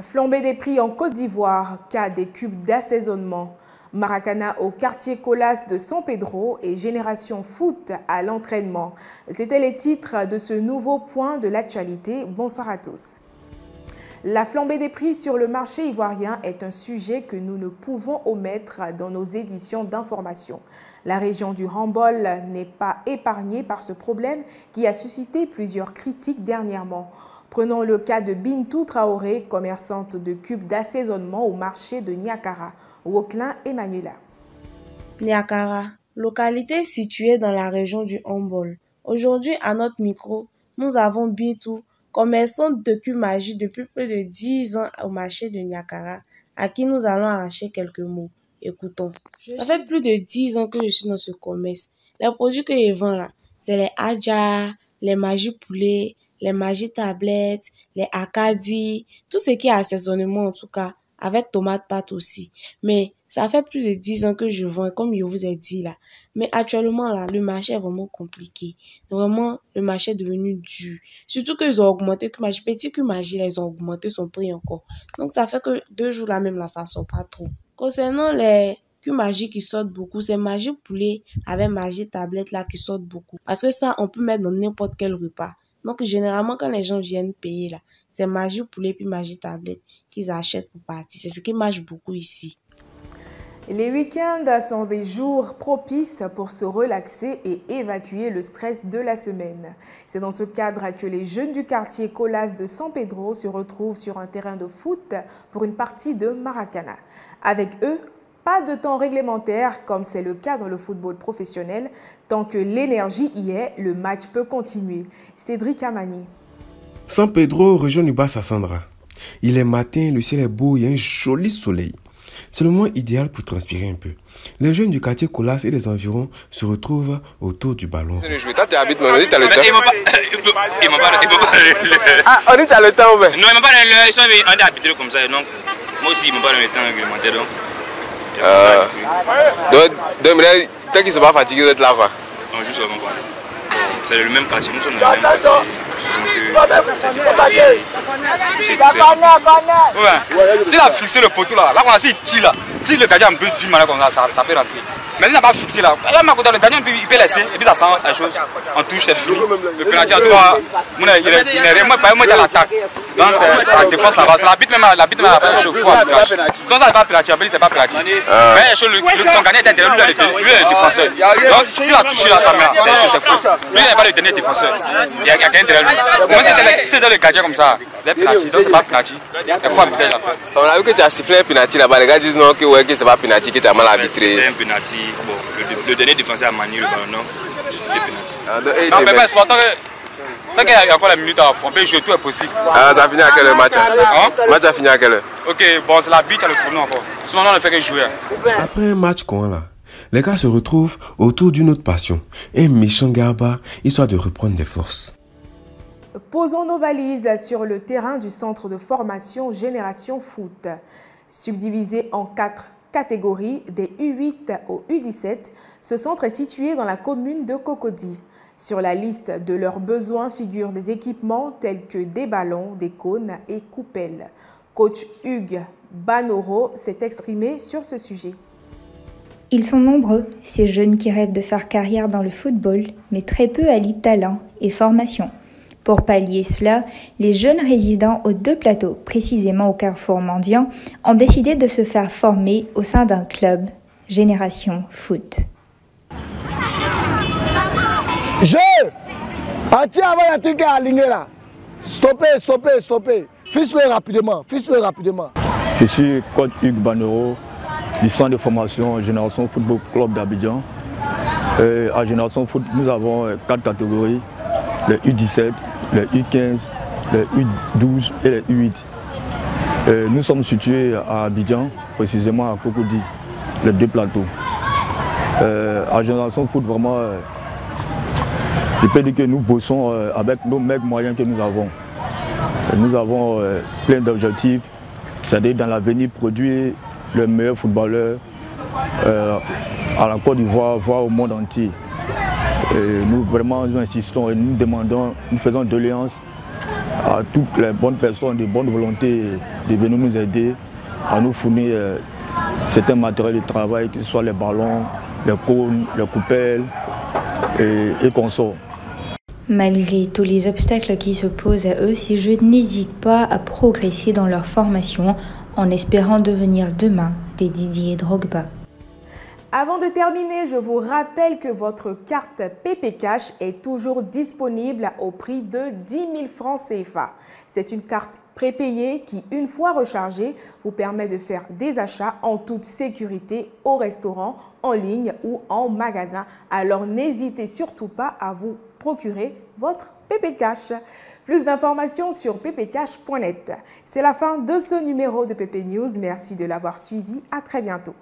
Flambée des prix en Côte d'Ivoire, cas des cubes d'assaisonnement. Maracana au quartier Colas de San Pedro et Génération Foot à l'entraînement. C'était les titres de ce nouveau point de l'actualité. Bonsoir à tous. La flambée des prix sur le marché ivoirien est un sujet que nous ne pouvons omettre dans nos éditions d'information. La région du Hambol n'est pas épargnée par ce problème qui a suscité plusieurs critiques dernièrement. Prenons le cas de Bintou Traoré, commerçante de cubes d'assaisonnement au marché de Niakara. Woklin Emmanuela. Niakara, localité située dans la région du Hambol. Aujourd'hui, à notre micro, nous avons Bintou, commerçante de cubes magiques depuis plus de 10 ans au marché de Niakara, à qui nous allons arracher quelques mots. Écoutons. Ça fait plus de 10 ans que je suis dans ce commerce. Les produits que je vends là, c'est les Adja, les magies poulets, les magies tablettes, les Acadie, tout ce qui est assaisonnement en tout cas, avec tomate pâte aussi. Mais ça fait plus de 10 ans que je vends, comme je vous ai dit là. Mais actuellement là, le marché est vraiment compliqué. Vraiment, le marché est devenu dur. Surtout qu'ils ont augmenté, petit Cumagie là, ils ont augmenté son prix encore. Donc ça fait que 2 jours là même là, ça sort pas trop. Concernant les Cumagie qui sortent beaucoup, c'est magie poulet avec magie tablette là qui sortent beaucoup. Parce que ça, on peut mettre dans n'importe quel repas. Donc, généralement, quand les gens viennent payer, là, c'est magie poulet puis magie tablette qu'ils achètent pour partir. C'est ce qui marche beaucoup ici. Les week-ends sont des jours propices pour se relaxer et évacuer le stress de la semaine. C'est dans ce cadre que les jeunes du quartier Colas de San Pedro se retrouvent sur un terrain de foot pour une partie de Maracana. Avec eux, pas de temps réglementaire comme c'est le cas dans le football professionnel. Tant que l'énergie y est, le match peut continuer. Cédric Amani. San Pedro, région du Bas-Sassandra. Il est matin, le ciel est beau, il y a un joli soleil. C'est le moment idéal pour transpirer un peu. Les jeunes du quartier Colas et des environs se retrouvent autour du ballon. Toi, tu habites, on dit tu as le temps. Il m'a pas Ah, on dit tu as le temps, ouais. Non, il m'a pas le temps. On est habitué comme ça. Donc, moi aussi, il m'a pas le temps réglementaire. Donc, tant qu'ils ne sont pas fatigués d'être là, quoi. Non, juste avant. C'est le même quartier. Nous sommes dans le même quartier. S'il a fixé le poteau là, là on a dit qui là. Si le gardien a un peu du mal comme ça peut rentrer. Mais s'il n'a pas fixé là, le gardien il peut laisser et puis ça sent la chose. On touche, c'est fini. Le pénalty à toi, il est vraiment pas dans l'attaque. Donc c'est la défense là-bas. C'est la bite à faire chaque fois. Donc ça n'est pas pénalty, c'est pas pénalty. Mais son gardien est derrière lui, est le défenseur. Donc s'il a touché là, ça met. C'est faux. Lui il n'est pas le dernier défenseur. Il y a quelqu'un derrière lui. Moi c'est dans le gardien comme ça. Les pénalty, donc c'est pas pénalty. Il faut arbitrer la fin. On a vu que tu as sifflé un pénalty là-bas. Les gars disent non que c'est pas pénalty, que tu as mal arbitré. C'est un pénalty. Bon, le dernier défenseur a manié le ballon, non. C'était pénalty. Non, mais c'est important que. Tant qu'il y a encore la minute à fond, on peut jouer, tout est possible. Ah, ça a fini à quelle heure match? Le match a fini à quelle heure? Ok, bon, c'est la bite qui a le problème encore. Sinon, on ne fait que jouer. Après un match con là, les gars se retrouvent autour d'une autre passion, un méchant garba, histoire de reprendre des forces. Posons nos valises sur le terrain du centre de formation Génération Foot. Subdivisé en 4 catégories, des U8 au U17, ce centre est situé dans la commune de Cocody. Sur la liste de leurs besoins figurent des équipements tels que des ballons, des cônes et coupelles. Coach Hugues Banoro s'est exprimé sur ce sujet. Ils sont nombreux, ces jeunes qui rêvent de faire carrière dans le football, mais très peu allient talent et formation. Pour pallier cela, les jeunes résidant aux 2 plateaux, précisément au Carrefour Mendiant, ont décidé de se faire former au sein d'un club, Génération Foot. Je Atiens avant la truc à aligner là. Stoppez. Fiche-le rapidement. Je suis coach Hugues Banero du centre de formation Génération Football Club d'Abidjan. À Génération Foot, nous avons 4 catégories, les U17, les U15, les U12 et les U8. Nous sommes situés à Abidjan, précisément à Cocody, les 2 plateaux. À Génération Foot, vraiment, je peux dire que nous bossons avec nos mecs moyens que nous avons. Nous avons plein d'objectifs, c'est-à-dire dans l'avenir produire le meilleur footballeur à la Côte d'Ivoire, voire au monde entier. Et nous vraiment nous insistons et nous demandons, nous faisons doléance à toutes les bonnes personnes de bonne volonté de venir nous aider, à nous fournir certains matériels de travail, que ce soit les ballons, les cônes, les coupelles et consorts. Malgré tous les obstacles qui s'opposent à eux, ces jeunes n'hésitent pas à progresser dans leur formation en espérant devenir demain des Didier Drogba. Avant de terminer, je vous rappelle que votre carte PP Cash est toujours disponible au prix de 10 000 francs CFA. C'est une carte prépayée qui, une fois rechargée, vous permet de faire des achats en toute sécurité au restaurant, en ligne ou en magasin. Alors n'hésitez surtout pas à vous procurer votre PP Cash. Plus d'informations sur ppcash.net. C'est la fin de ce numéro de PP News. Merci de l'avoir suivi. À très bientôt.